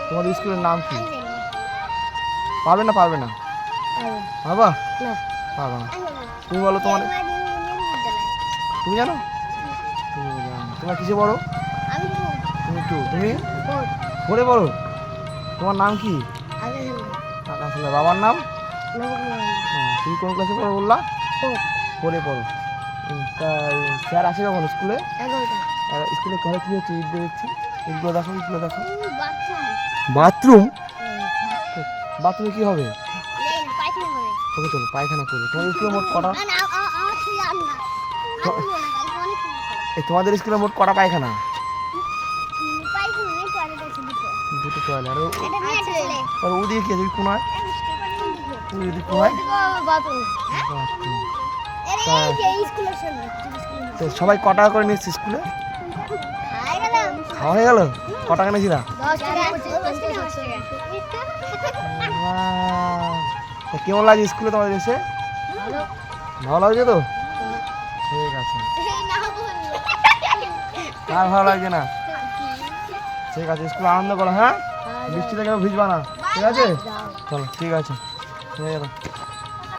তোমাদের স্কুলের নাম কি? পারবে না পারবে না বাবা পারবে না। তুমি বলো তোমার, তুমি জানো? তুমি জানো না। তোমার কিসে পড়ো? তুমি টু, তুমি পড়ে পড়ো। তোমার নাম কি? আকাশ হালদার। বাবার নাম? তুমি কোন ক্লাসে পড়ো বললা? পড়ে পড়ো। তা স্যার আসে কখন স্কুলে? স্কুলে ঘরে কি হচ্ছে? ঈদ দেখছি, ঈদগুলো দেখো, ঈদগুলো দেখো। বাথরুম? বাথরুমে কি হবে? ওকে চলো পায়খানা করবে। তোমাদের স্কুলে মোট কটা? তোমাদের স্কুলে মোট কটা পায়খানা? দুটো টয়লেট। আর ওদিকে কি আছে কোনায়? ওদিকে কোনায় বাথরুম। তো সবাই ক টাকা করে নিচ্ছে স্কুলে? খাওয়া হয়ে গেল? ক টাকা নিয়েছিলা? কেমন লাগে স্কুলে তোমাদের এসে? ভালো লাগছে তো? ঠিক আছে। আর ভালো লাগছে না? ঠিক আছে, স্কুলে আনন্দ করো। হ্যাঁ, বৃষ্টিতে কেউ ভিজবা না, ঠিক আছে? চলো ঠিক আছে, হয়ে গেল।